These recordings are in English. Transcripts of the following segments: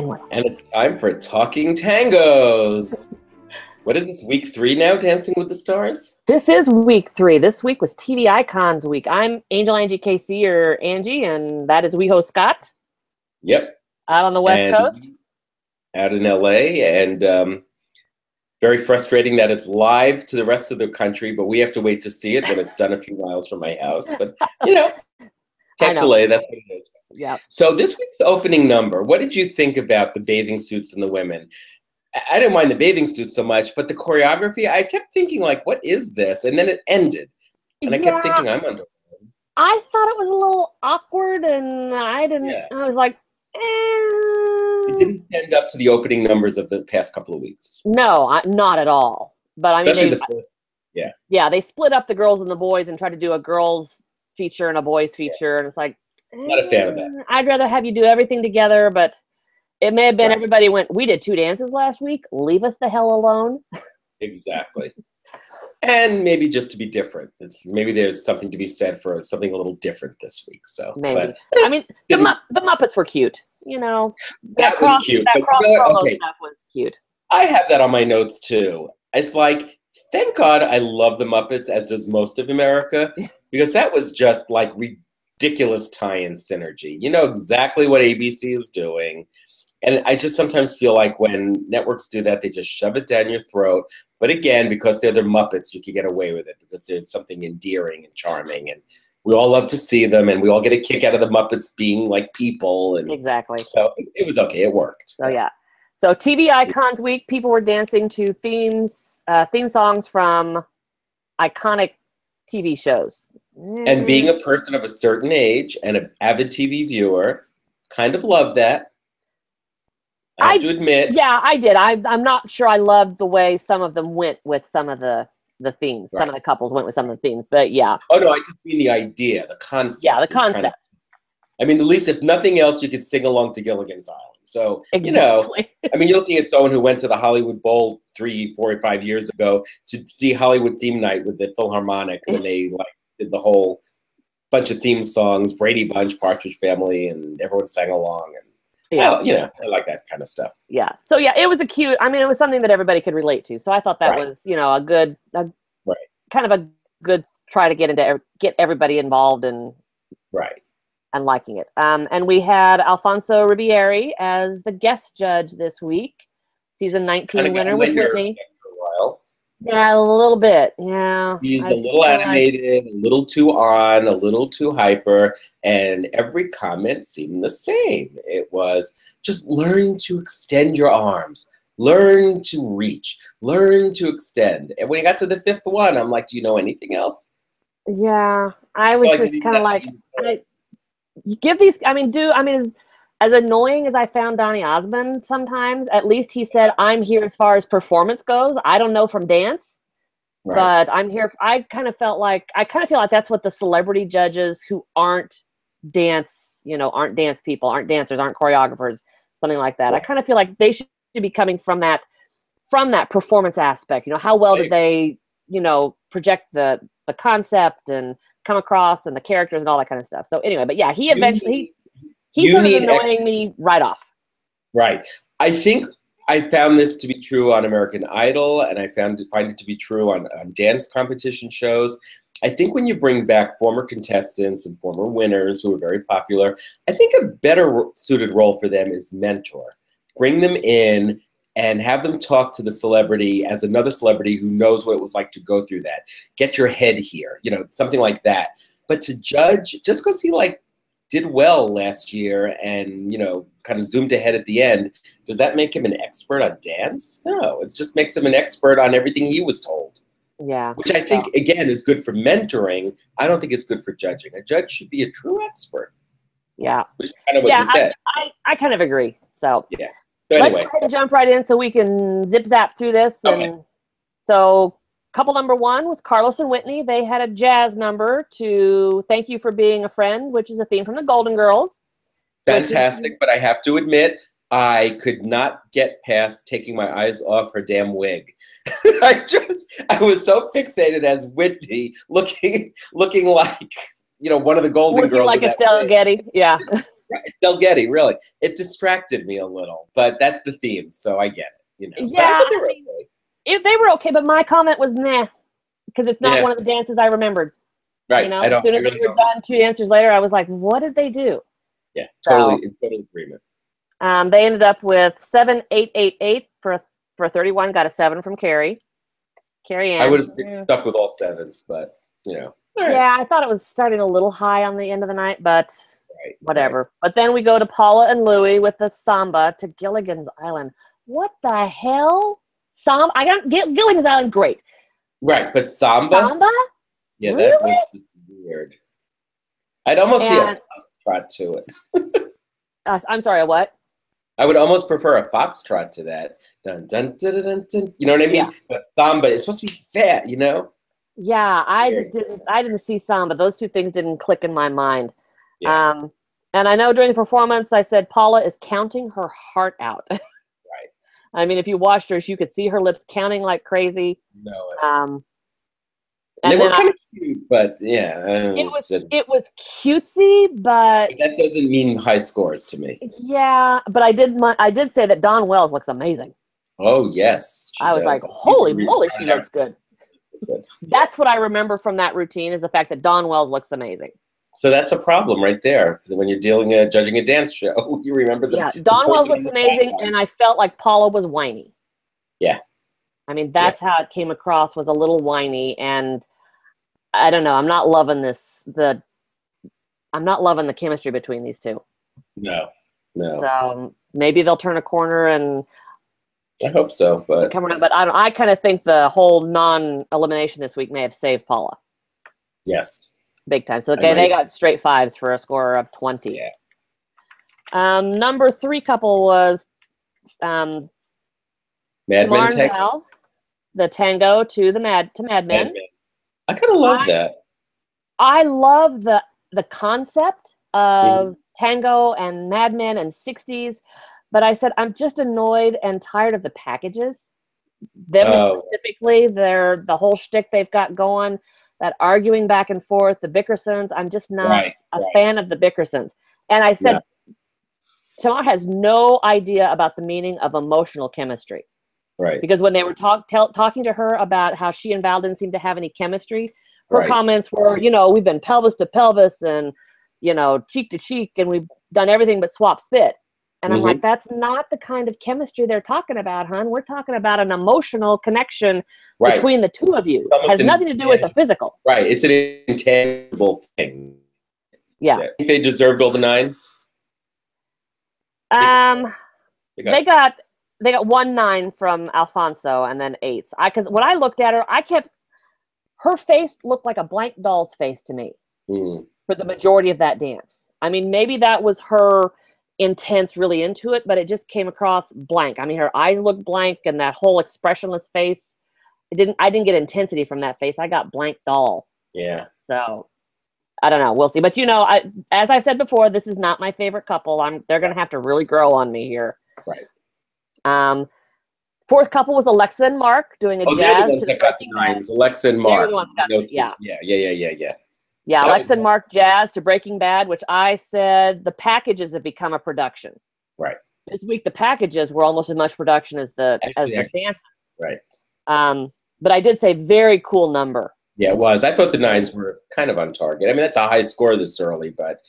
And it's time for Talking Tangos. What is this, week 3 now, Dancing with the Stars? This is week 3. This week was TV Icons week. I'm Angel Angie KC, or Angie, and that is WeHo Scott. Yep. Out on the West Coast. Out in LA, and very frustrating that it's live to the rest of the country, but we have to wait to see it when it's done a few miles from my house. But, you know, tech delay, that's what it is. Yeah. So this week's opening number, what did you think about the bathing suits and the women? I didn't mind the bathing suits so much, but the choreography, I kept thinking, like, what is this? And then it ended. And I kept thinking, I'm under. I thought it was a little awkward, and I didn't, I was like, It didn't stand up to the opening numbers of the past couple of weeks. No, not at all. But I mean, especially the first, yeah, they split up the girls and the boys and tried to do a girls feature and a boys feature, and it's like, not a fan of that. I'd rather have you do everything together, but it may have been everybody went, we did 2 dances last week, leave us the hell alone. Exactly. And maybe just to be different. Maybe there's something to be said for something a little different this week. So maybe. I mean, the Muppets were cute. You know, that was cute. That okay. Stuff was cute. I have that on my notes too. It's like, thank God I love the Muppets, as does most of America, because that was just like ridiculous tie-in synergy. You know exactly what ABC is doing. And I just sometimes feel like when networks do that, they just shove it down your throat. But again, because they're the Muppets, you can get away with it because there's something endearing and charming. And we all love to see them, and we all get a kick out of the Muppets being like people. And exactly. So it was okay. It worked. So, yeah. So TV Icons Week, people were dancing to theme songs from iconic TV shows. And being a person of a certain age and an avid TV viewer, kind of loved that. I have to admit. Yeah, I did. I'm not sure I loved the way some of them went with some of the themes. Some of the couples went with some of the themes, but yeah. Oh, no, I just mean the idea, the concept. Yeah, the concept. I mean, at least if nothing else, you could sing along to Gilligan's Island. So, exactly. You know, I mean, you're looking at someone who went to the Hollywood Bowl 3, 4, or 5 years ago to see Hollywood Theme Night with the Philharmonic when they did the whole bunch of theme songs, Brady Bunch, Partridge Family, and everyone sang along. And well, you know, I like that kind of stuff. Yeah. So yeah, it was it was something that everybody could relate to. So I thought that was, you know, a good, kind of a good try to get everybody involved and and liking it. And we had Alfonso Ribeiro as the guest judge this week, season 19 winner with Whitney. Yeah, a little bit. Yeah. He's a little animated, a little too on, a little too hyper, and every comment seemed the same. It was just learn to extend your arms, learn to reach, learn to extend. And when he got to the 5th one, I'm like, do you know anything else? Yeah. I was just kind of like, you give these, as annoying as I found Donny Osmond sometimes, at least he said, I'm here as far as performance goes. I don't know from dance, but I'm here. I kind of feel like that's what the celebrity judges who aren't dance, aren't dance people, aren't dancers, aren't choreographers, something like that. I kind of feel like they should be coming from that performance aspect. How well did they, project the concept and come across and the characters and all that kind of stuff. So anyway, but yeah, he eventually, he started annoying me right off. Right. I think I found this to be true on American Idol, and I find it to be true on dance competition shows. I think when you bring back former contestants and former winners who are very popular, I think a better suited role for them is mentor. Bring them in and have them talk to the celebrity as another celebrity who knows what it was like to go through that. Get your head here, something like that. But to judge, just because he did well last year and, kind of zoomed ahead at the end, does that make him an expert on dance? No, it just makes him an expert on everything he was told. Yeah. Which I think, again, is good for mentoring. I don't think it's good for judging. A judge should be a true expert. Yeah. Which is kind of what you said. I kind of agree. So, yeah. So anyway. Let's go ahead and jump right in so we can zip-zap through this. Okay. So couple number 1 was Carlos and Whitney. They had a jazz number to Thank You for Being a Friend, which is a theme from the Golden Girls. Fantastic, but I have to admit, I could not get past taking my eyes off her damn wig. I was so fixated as Whitney looking like, one of the Golden Girls. Looking like Estelle Getty, yeah. Right, Del Getty, really. It distracted me a little, but that's the theme, so I get it. You know, Yeah, but I thought they were okay. They were okay, but my comment was nah, because it's not one of the dances I remembered. Right. You know, as soon as they were done, 2 dancers later, I was like, what did they do? Yeah, totally, total agreement. They ended up with 7-8-8-8 for 31. Got a 7 from Carrie. Carrie Ann. I would have stuck with all 7s, but you know. Right. Yeah, I thought it was starting a little high on the end of the night, but whatever. Right. But then we go to Paula and Louie with the samba to Gilligan's Island. What the hell? Samba? I got Gilligan's Island, great. Right, but samba? Samba? Yeah, really? That was just weird. I'd almost see a foxtrot to it. I'm sorry, a what? I would almost prefer a foxtrot to that. Dun, dun, dun, dun, dun, dun. You know what I mean? Yeah. But samba is supposed to be fat, you know? Yeah, I didn't see samba. Those two things didn't click in my mind. Yeah. And I know during the performance, I said Paula is counting her heart out. Right. I mean, if you watched her, you could see her lips counting like crazy. No. And they were kind of cute, but yeah. It was cutesy, but that doesn't mean high scores to me. Yeah, but I did say that Dawn Wells looks amazing. Oh yes, I was like, holy moly, she looks good. That's what I remember from that routine, is the fact that Dawn Wells looks amazing. So that's a problem right there. When you're judging a dance show, you remember the Dawn Wells looks amazing, and I felt like Paula was whiny. Yeah. I mean, that's how it came across, was a little whiny, and I don't know. I'm not loving I'm not loving the chemistry between these two. No. So maybe they'll turn a corner, and I hope so. But I kind of think the whole non-elimination this week may have saved Paula. Yes. Big time. So they got straight 5s for a score of 20. Yeah. Number 3 couple was Mad Men Tango. The tango to Mad Men. I kind of love that. I love the concept of tango and Mad Men and 60s, but I said I'm just annoyed and tired of the packages. Them specifically, the whole shtick they've got going, that arguing back and forth, the Bickersons. I'm just not a fan of the Bickersons. And I said, Tamar has no idea about the meaning of emotional chemistry. Right. Because when they were talking to her about how she and Val didn't seem to have any chemistry, her comments were, we've been pelvis to pelvis and, cheek to cheek, and we've done everything but swap spit. And I'm like, that's not the kind of chemistry they're talking about, hon. We're talking about an emotional connection between the two of you. It has nothing to do with the physical. Right. It's an intangible thing. Yeah. I think they deserved all the 9s. They got 1 9 from Alfonso and then 8s. Because when I looked at her, her face looked like a blank doll's face to me for the majority of that dance. I mean, maybe that was her intense, really into it, but it just came across blank. I mean, her eyes looked blank, and that whole expressionless face. I didn't get intensity from that face. I got blank doll. Yeah. So I don't know. We'll see. But as I said before, this is not my favorite couple. They're going to have to really grow on me here. Right. 4th couple was Alexa and Mark doing a jazz to the Breaking Bad. Alexa and Mark. Yeah, Alexa and Mark jazz to Breaking Bad, which I said the packages have become a production. Right. This week the packages were almost as much production as the dance. Right. But I did say very cool number. Yeah, it was. I thought the 9s were kind of on target. I mean, that's a high score this early, but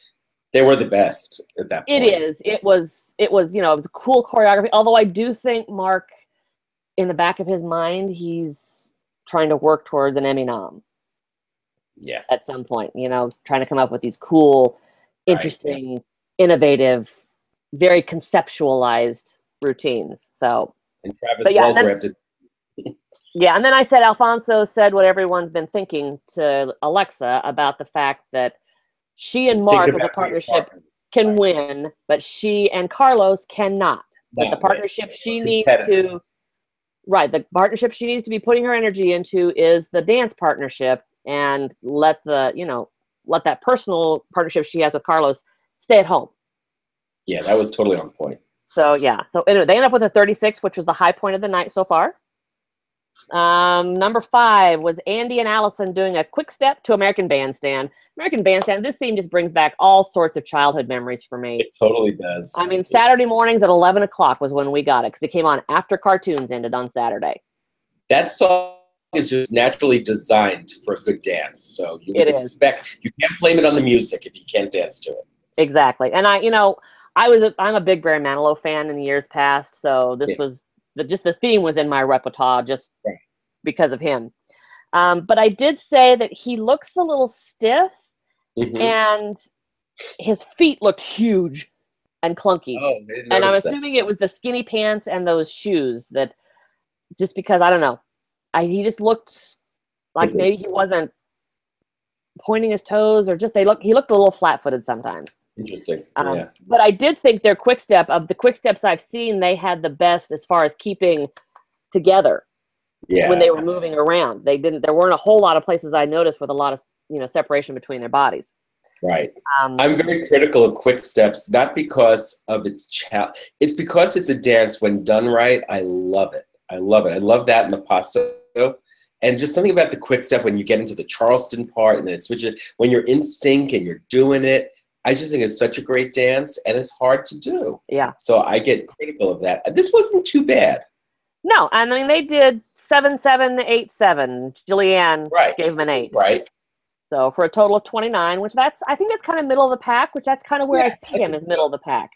they were the best at that point. It was it was a cool choreography. Although I do think Mark, in the back of his mind, he's trying to work towards an Emmy nom. Yeah. At some point, trying to come up with these cool, interesting, innovative, very conceptualized routines. So, and Travis grabbed it. Yeah, and then I said Alfonso said what everyone's been thinking to Alexa about the fact that she and Mark as a partnership can win, but she and Carlos cannot. But the partnership she needs to the partnership she needs to be putting her energy into is the dance partnership, and let that personal partnership she has with Carlos stay at home. Yeah, that was totally on point. So anyway, they end up with a 36, which was the high point of the night so far. Number 5 was Andy and Allison doing a quick step to American Bandstand. American Bandstand, this scene just brings back all sorts of childhood memories for me. It totally does. I mean, Saturday mornings at 11 o'clock was when we got it, because it came on after cartoons ended on Saturday. That song is just naturally designed for a good dance. So you would expect, you can't blame it on the music if you can't dance to it. Exactly. And I'm a big Barry Manilow fan in the years past, so this was, just the theme was in my repertoire just because of him. But I did say that he looks a little stiff, and his feet looked huge and clunky. Oh, and I'm assuming it was the skinny pants and those shoes that, just because, I don't know, he just looked like maybe he wasn't pointing his toes, or just he looked a little flat-footed sometimes. Interesting. But I did think their quick step, of the quick steps I've seen, they had the best as far as keeping together when they were moving around. There weren't a whole lot of places I noticed with a lot of separation between their bodies. Right. I'm very critical of quick steps, not because of it's because it's a dance. When done right, I love it. I love it. I love that in the paso. And just something about the quick step when you get into the Charleston part and then it switches, when you're in sync and you're doing it, I just think it's such a great dance, and it's hard to do. Yeah. So I get critical of that. This wasn't too bad. No, I mean, they did 7-7, 8-7. Julianne gave them an 8. Right. So for a total of 29, which I think that's kind of middle of the pack, which that's kind of where I see him as middle of the pack.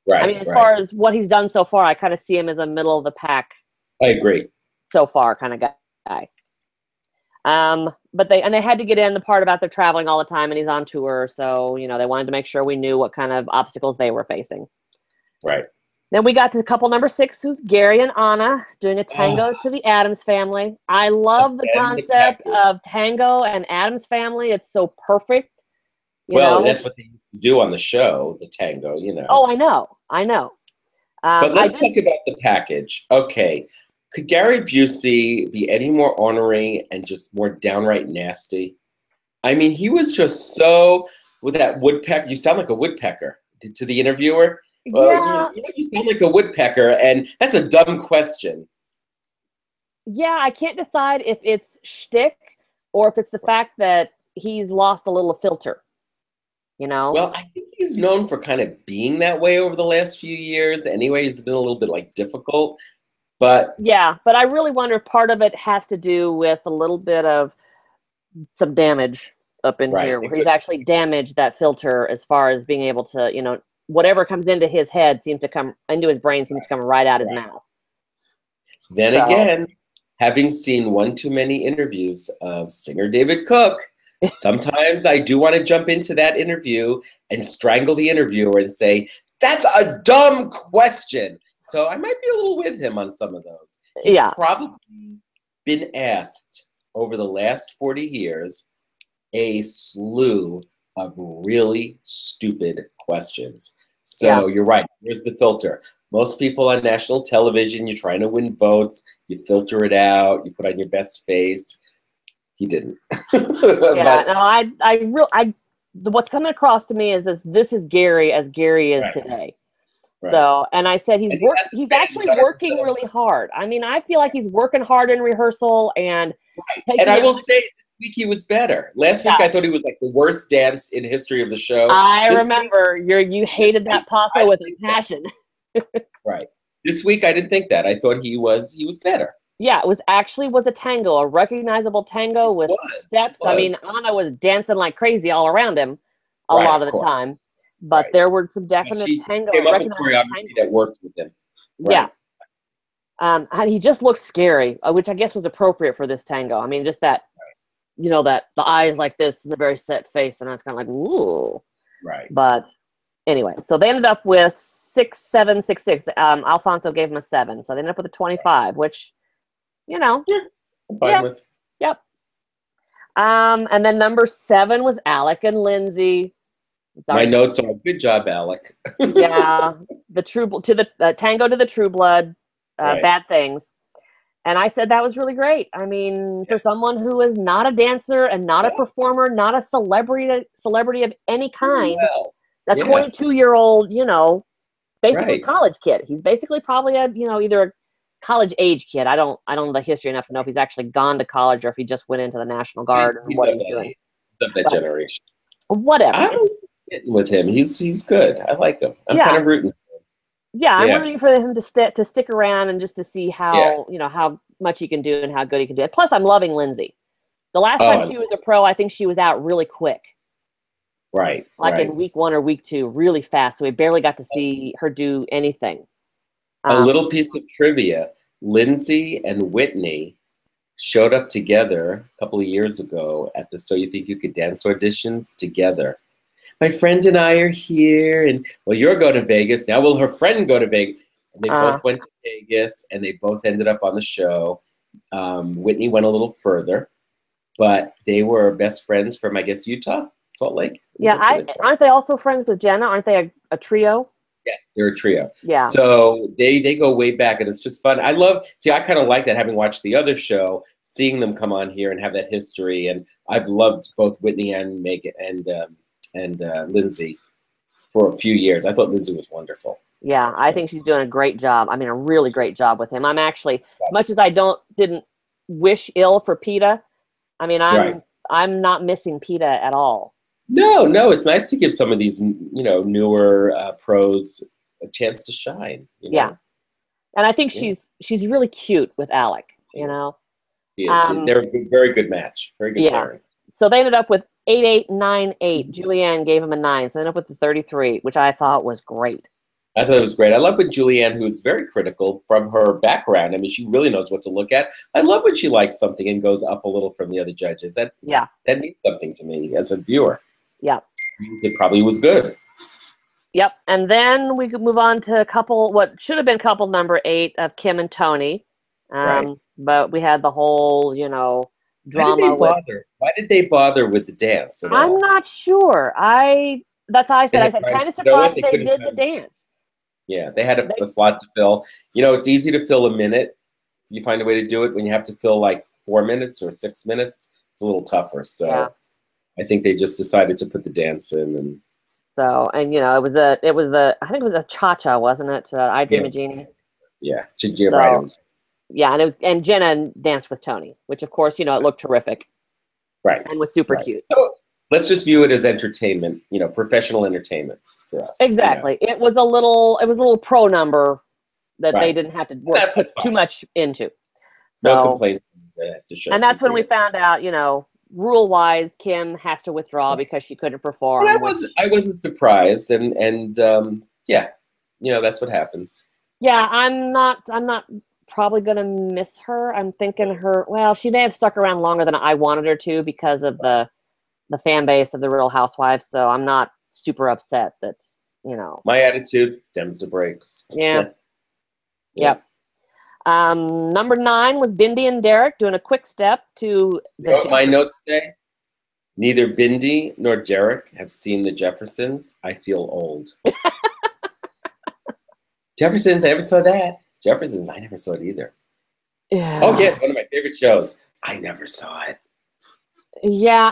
Right. I mean, as far as what he's done so far, I kind of see him as a middle of the pack. I agree. So far kind of guy. But they had to get in the part about they're traveling all the time and he's on tour. So, they wanted to make sure we knew what kind of obstacles they were facing. Right. Then we got to couple number 6, who's Gary and Anna doing a tango to the Addams Family. I love the concept of tango and Addams Family. It's so perfect. You know? That's what they do on the show, the tango, Oh, I know. But let's talk about the package. Okay. Could Gary Busey be any more ornery and just more downright nasty? I mean, he was just so, with that woodpecker, you sound like a woodpecker to the interviewer. Yeah. You sound like a woodpecker, and that's a dumb question. Yeah, I can't decide if it's shtick or if it's the fact that he's lost a little filter, Well, I think he's known for kind of being that way over the last few years. Anyway, he's been a little bit difficult. But yeah, but I really wonder if part of it has to do with a little bit of some damage up in here, where he's actually damaged that filter as far as being able to, whatever comes into his head seems to come into his brain, seems to come right out his mouth. Then again, having seen one too many interviews of singer David Cook, sometimes I do want to jump into that interview and strangle the interviewer and say, "That's a dumb question." So I might be a little with him on some of those. He's probably been asked over the last 40 years a slew of really stupid questions. So you're right. Here's the filter. Most people on national television, you're trying to win votes, you filter it out, you put on your best face. He didn't. What's coming across to me is this is Gary as Gary is today. Right. So, and I said he's actually working really hard. I mean, I feel like he's working hard in rehearsal and I will say this week he was better. Last week I thought he was like the worst dance in history of the show. I remember you hated that paso with a passion. Right. This week I didn't think that. I thought he was better. Yeah, it was a tango, a recognizable tango with steps. I mean, Anna was dancing like crazy all around him a lot of the time. But there were some definite tango. Came up with choreography that worked with him. Right. Yeah. And he just looked scary, which I guess was appropriate for this tango. I mean, just that, that the eyes like this, the very set face, and I was kind of like, ooh. Right. But anyway, so they ended up with 6-7, 6-6. Alfonso gave him a 7, so they ended up with a 25, which, I'm fine with. Yep. And then number 7 was Alec and Lindsay. My notes are good job, Alec. The tango to the True Blood, Bad Things, and I said that was really great. I mean, for someone who is not a dancer and not a performer, not a celebrity of any kind, a 22-year-old, basically college kid. He's basically probably either a college age kid. I don't know the history enough to know if he's actually gone to college or if he just went into the National Guard or what he's doing. He's of that generation. Whatever. I'm getting with him. He's good. I like him. I'm kind of rooting for him. Yeah, I'm rooting for him to stick around and just to see how how much he can do and how good he can do it. Plus, I'm loving Lindsay. The last time she was a pro, I think she was out really quick. Right. Like in week 1 or week 2, really fast. So we barely got to see her do anything. A little piece of trivia: Lindsay and Whitney showed up together a couple of years ago at the So You Think You Could Dance auditions together. My friend and I are here, and well, you're going to Vegas now. Will her friend go to Vegas? And they both went to Vegas, and they both ended up on the show. Whitney went a little further, but they were best friends from, I guess, Utah, Salt Lake. Yeah, aren't they also friends with Jenna? Aren't they a trio? Yes, they're a trio. Yeah. So they go way back, and it's just fun. I kind of like that, having watched the other show, seeing them come on here and have that history. And I've loved both Whitney and Megan and Lindsay for a few years. I thought Lindsay was wonderful. Yeah, I think she's doing a great job. I mean, a really great job with him. I'm actually, as much as I didn't wish ill for PETA, I mean, I'm not missing PETA at all. No, it's nice to give some of these, newer pros a chance to shine. Yeah, and I think she's really cute with Alec. She is. They're a very good match. Very good pairing. So they ended up with 8898. Julianne gave him a 9, so they ended up with the 33, which I thought was great. I thought it was great. I love when Julianne, who's very critical from her background, I mean, she really knows what to look at. I love when she likes something and goes up a little from the other judges. That means something to me as a viewer. Yeah. It probably was good. Yep. And then we could move on to what should have been couple number 8 of Kim and Tony. But we had the whole, drama. Why did they bother with the dance? I'm not sure. That's how I said. I said, kind of surprised they did the dance. Yeah, they had a slot to fill. It's easy to fill a minute. If you find a way to do it. When you have to fill like 4 minutes or 6 minutes, it's a little tougher. So I think they just decided to put the dance in. And so, and it was I think it was a cha-cha, wasn't it? I Dream of Jeannie. Yeah, right. Yeah, and Jenna danced with Tony, which of course, it looked terrific. Right. And was super cute. So let's just view it as entertainment, professional entertainment for us. Exactly. It was a little pro number that they didn't have to put too much into. So, no complaints. And that's when we found out, rule-wise, Kim has to withdraw because she couldn't perform. I wasn't surprised, and that's what happens. Yeah, I'm not probably gonna miss her. I'm thinking she may have stuck around longer than I wanted her to because of the fan base of the Real Housewives. So I'm not super upset that my attitude stems to breaks. Yeah. Yep. Number 9 was Bindi and Derek doing a quick step to what my notes say? Neither Bindi nor Derek have seen the Jeffersons. I feel old. Jeffersons, I never saw that. Jeffersons, I never saw it either. Yeah. Oh yes, one of my favorite shows. I never saw it. Yeah,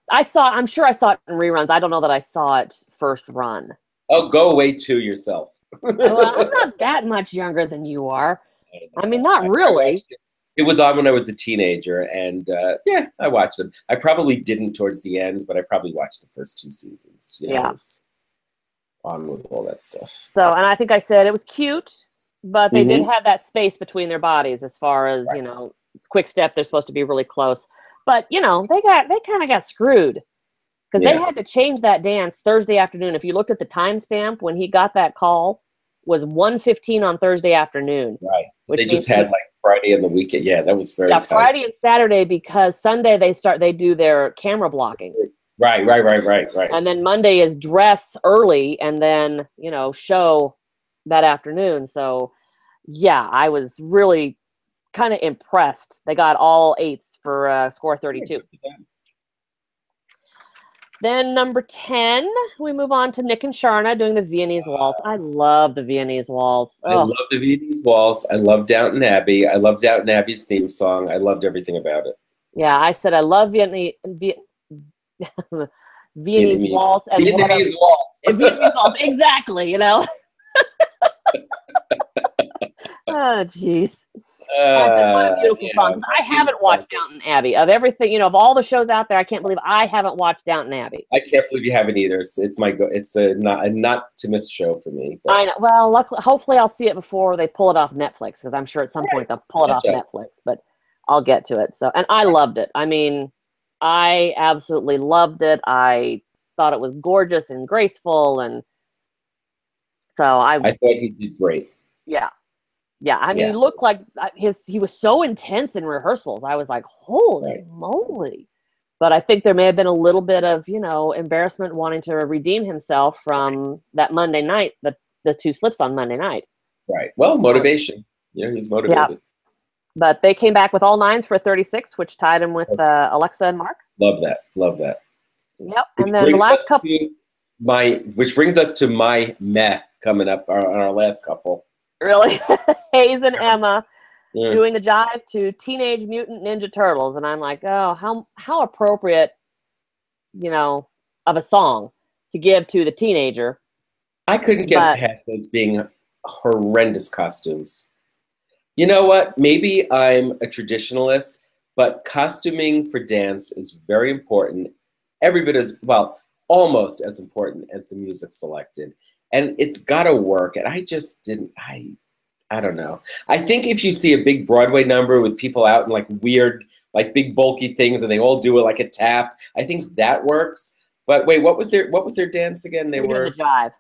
I'm sure I saw it in reruns. I don't know that I saw it first run. Oh, go away to yourself. Well, I'm not that much younger than you are. I mean, not really. It was on when I was a teenager, and I watched them. I probably didn't towards the end, but I probably watched the first 2 seasons. On with all that stuff. So, and I think I said it was cute, but they did have that space between their bodies as far as, quick step. They're supposed to be really close. But, they kind of got screwed because they had to change that dance Thursday afternoon. If you looked at the timestamp when he got that call, was 1:15 on Thursday afternoon. Right. They just had like Friday and the weekend. Yeah, that was very tight. Friday and Saturday because Sunday they do their camera blocking. Right. And then Monday is dress early and then, show that afternoon. So, yeah, I was really kind of impressed. They got all 8s for score 32. Then number 10, we move on to Nick and Sharna doing the Viennese Waltz. I love the Viennese Waltz. I love the Viennese Waltz. I love Downton Abbey. I love Downton Abbey's theme song. I loved everything about it. Yeah, I said I love Viennese Waltz. Viennese Waltz. Viennese Waltz, exactly, Oh, jeez. What a beautiful song. I haven't watched Downton Abbey. Of everything, you know, of all the shows out there, I can't believe I haven't watched Downton Abbey. I can't believe you haven't either. It's a not to miss show for me. But. I know. Well, luckily, hopefully I'll see it before they pull it off Netflix, because I'm sure at some point they'll pull it off Netflix, but I'll get to it. So, and I loved it. I mean, I absolutely loved it. I thought it was gorgeous and graceful, and so I thought he did great. Yeah. Yeah, I mean, he looked like he was so intense in rehearsals. I was like, holy moly. But I think there may have been a little bit of, you know, embarrassment wanting to redeem himself from that Monday night, the 2 slips on Monday night. Right. Well, motivation. You know, he's motivated. Yeah. But they came back with all 9s for 36, which tied him with Alexa and Mark. Love that. Love that. Yep. And then the last couple. Which brings us to my meh coming up on our last couple. Really? Hayes and Emma doing the jive to Teenage Mutant Ninja Turtles. And I'm like, oh, how appropriate, you know, of a song to give to the teenager. I couldn't get past those being horrendous costumes. You know what? Maybe I'm a traditionalist, but costuming for dance is very important. Every bit as, well, almost as important as the music selected. And it's got to work. And I just didn't, I don't know. I think if you see a big Broadway number with people out in like weird, like big bulky things and they all do it like a tap, I think that works. But wait, what was their dance again? They were the jive.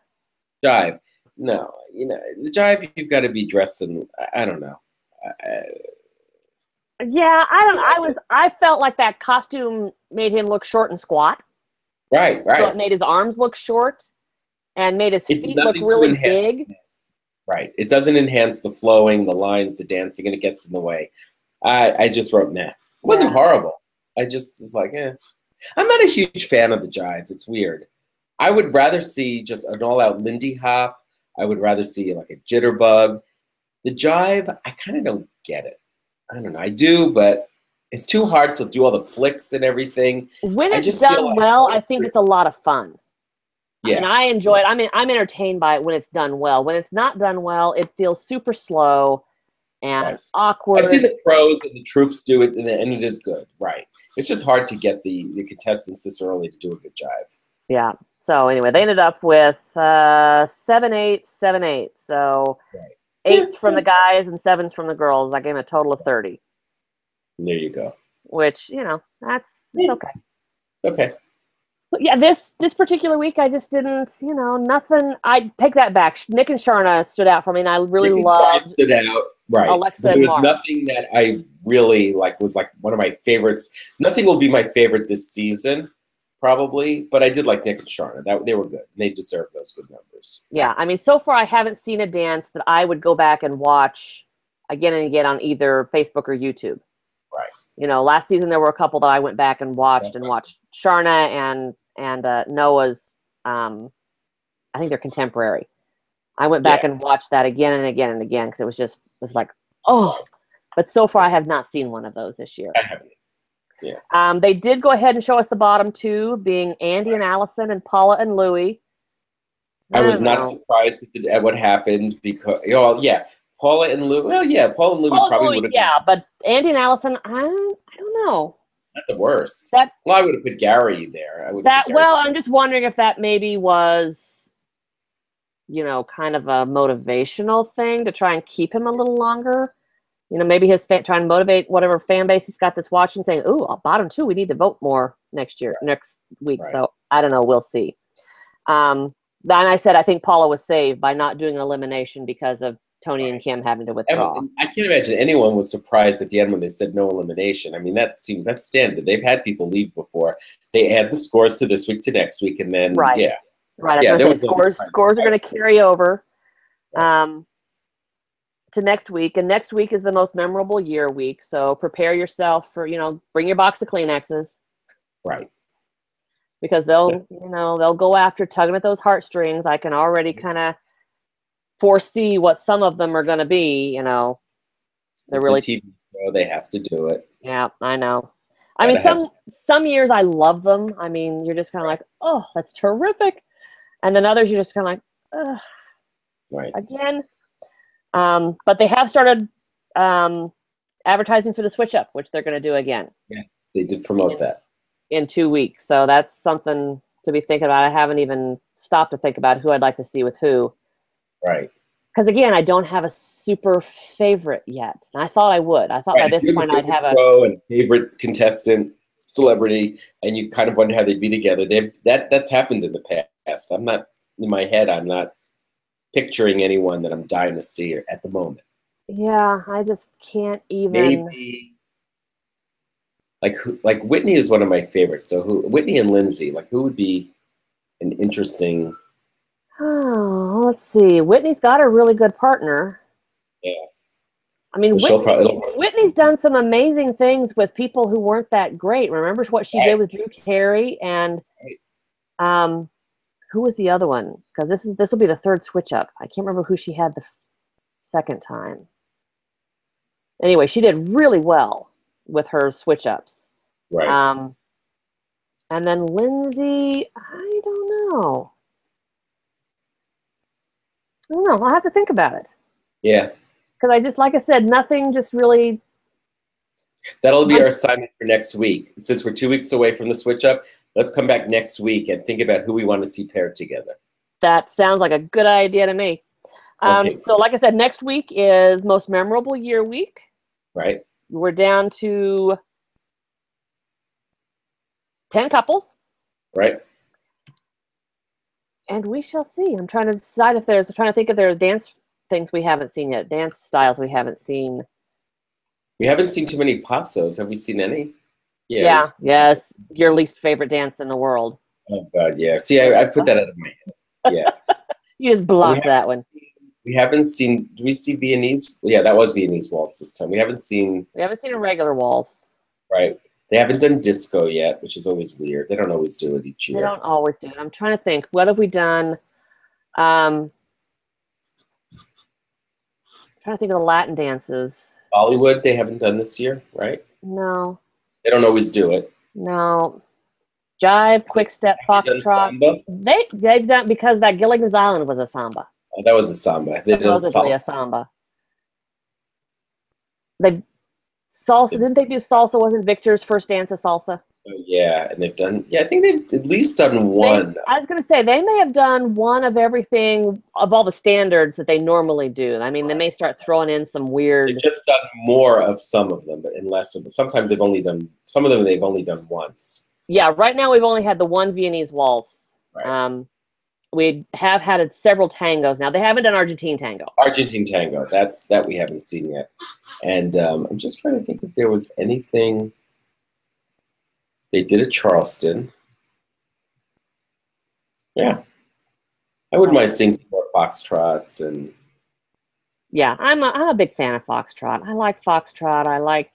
Jive. No, you know, the jive, you've got to be dressed in, I don't know. Yeah, I felt like that costume made him look short and squat. Right. So it made his arms look short and made his feet look really big. Right. It doesn't enhance the flowing, the lines, the dancing, and it gets in the way. I just wrote, nah. It wasn't horrible. I just was like, eh. I'm not a huge fan of the jive. It's weird. I would rather see just an all-out Lindy Hop. I would rather see like a jitterbug. The jive, I kind of don't get it. I don't know. I do, but it's too hard to do all the flicks and everything. When it's done well, I think it's a lot of fun. Yeah. And I enjoy it. I mean, I'm entertained by it when it's done well. When it's not done well, it feels super slow and awkward. I've seen the pros and the troops do it, and it is good. Right. It's just hard to get the contestants this early to do a good jive. Yeah. So anyway, they ended up with 7-8, 7-8. So 8s from the guys and 7s from the girls. I gave them a total of 30. There you go. Which, you know, that's okay. Okay. So yeah, this particular week, I just didn't, you know, nothing. I take that back. Nick and Sharna stood out for me, and I really loved. Stood out, right? Alexa and Mark. There was nothing that I really was like one of my favorites. Nothing will be my favorite this season, probably, but I did like Nick and Sharna. They were good. They deserve those good numbers. Yeah, I mean, so far I haven't seen a dance that I would go back and watch again and again on either Facebook or YouTube. Right. You know, last season there were a couple that I went back and watched Sharna and Noah's. I think they're contemporary. I went back and watched that again and again and again because it was like, oh. But so far I have not seen one of those this year. I haven't. Yeah. They did go ahead and show us the bottom 2, being Andy and Allison and Paula and Louie. I was not surprised at what happened because, Paula and Louie. Well, yeah, Paula and Louie probably would have. Yeah, but Andy and Allison, I don't know. Not the worst. I would have put Gary there. I'm just wondering if that maybe was, you know, kind of a motivational thing to try and keep him a little longer. You know, maybe his trying to motivate whatever fan base he's got that's watching, saying, "Ooh, bottom 2, we need to vote more next week." Right. So I don't know. We'll see. Then I said I think Paula was saved by not doing elimination because of Tony and Kim having to withdraw. I can't imagine anyone was surprised at the end when they said no elimination. I mean, that's standard. They've had people leave before. They add the scores to this week to next week, and then Right. Scores are going to carry over to next week, and next week is the most memorable year week. So prepare yourself for, you know, bring your box of Kleenexes. Right. Because they'll go after tugging at those heartstrings. I can already kind of foresee what some of them are going to be. You know, they're really a TV show. They have to do it. Yeah, I know. I mean, some years I love them. I mean, you're just kind of like, oh, that's terrific, and then others you're just kind of like, ugh, right, again. But they have started advertising for the Switch Up, which they're going to do again. Yes, they did promote that. In 2 weeks. So that's something to be thinking about. I haven't even stopped to think about who I'd like to see with who. Right. Because again, I don't have a super favorite yet. And I thought I would. I thought by this point I'd have a pro and favorite contestant, celebrity, and you kind of wonder how they'd be together. That's happened in the past. I'm not in my head. I'm not picturing anyone that I'm dying to see at the moment. Yeah, I just can't even. Maybe like Whitney is one of my favorites. So Whitney and Lindsay, like who would be an interesting? Oh, let's see. Whitney's got a really good partner. Yeah. I mean, so Whitney's done some amazing things with people who weren't that great. Remember what she did with Drew Carey and who was the other one? Because this will be the third Switch Up. I can't remember who she had the second time. Anyway, she did really well with her Switch Ups. Right. And then Lindsay, I don't know. I'll have to think about it. Yeah. Because like I said, nothing just really. That'll be our assignment for next week. Since we're 2 weeks away from the Switch Up, let's come back next week and think about who we want to see paired together. That sounds like a good idea to me. Okay. So like I said, next week is Most Memorable Year Week. Right. We're down to 10 couples. Right. And we shall see. I'm trying to decide I'm trying to think if there are dance things we haven't seen yet, dance styles we haven't seen. We haven't seen too many pasos. Have we seen any? Yeah. Yes. Your least favorite dance in the world. Oh God, yeah. See, I put that out of my head. Yeah. You just blocked that one. We haven't seen. Do we see Viennese? Yeah, that was Viennese waltz this time. We haven't seen a regular waltz. Right. They haven't done disco yet, which is always weird. They don't always do it each year. They don't always do it. I'm trying to think. What have we done? I'm trying to think of the Latin dances. Bollywood, they haven't done this year, right? No. They don't always do it. No. Jive, quick step, foxtrot. They've done, because that Gilligan's Island was a samba. Oh, that was a samba. They supposedly a samba. Salsa, didn't they do salsa? Wasn't Victor's first dance a salsa? Yeah, and they've done, I think they've at least done one. I was going to say, they may have done one of everything, of all the standards that they normally do. I mean, they may start throwing in some weird. They've just done more of some of them, but in less of them. Sometimes they've only done, some of them they've only done once. Yeah, right now we've only had the one Viennese waltz. Right. We have had several tangos now. They haven't done Argentine tango. Argentine tango, that we haven't seen yet. And I'm just trying to think if there was anything. They did a Charleston. Yeah. I wouldn't mind seeing some more foxtrots and. Yeah, I'm a big fan of foxtrot. I like foxtrot. I like,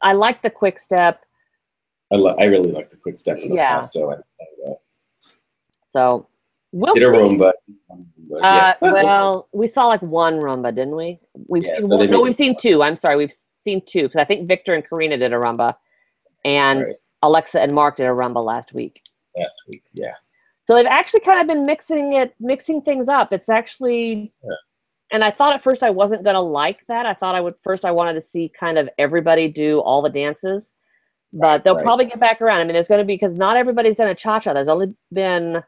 I like the quick step. I really like the quick step in the past, so so we'll did a rumba. Well, we saw like one rumba, didn't we? We've seen two. I'm sorry, we've seen two, because I think Victor and Karina did a rumba, and Alexa and Mark did a rumba last week. Yeah. So they've actually kind of been mixing things up. It's actually, and I thought at first I wasn't going to like that. I thought I wanted to see kind of everybody do all the dances, but they'll probably get back around. I mean, there's going to be, because not everybody's done a cha-cha. There's only been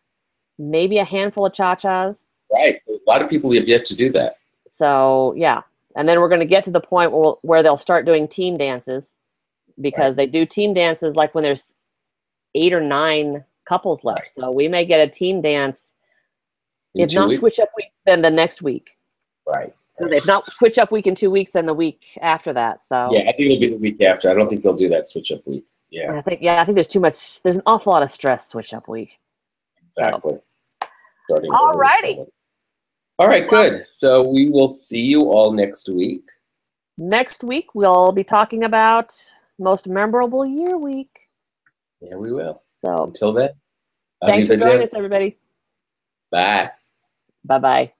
maybe a handful of cha-chas. Right. A lot of people have yet to do that. So, yeah. And then we're going to get to the point where they'll start doing team dances, because they do team dances like when there's 8 or 9 couples left. So we may get a team dance, if not Switch Up week, then the next week. Right. If not Switch Up week in 2 weeks, then the week after that. So yeah, I think it'll be the week after. I don't think they'll do that Switch Up week. Yeah. I think there's too much. There's an awful lot of stress Switch Up week. Exactly. So. All righty. All right, good. So we will see you all next week. Next week we'll be talking about Most Memorable Year Week. Yeah, we will. So until then, thanks for joining us, everybody. Bye. Bye-bye.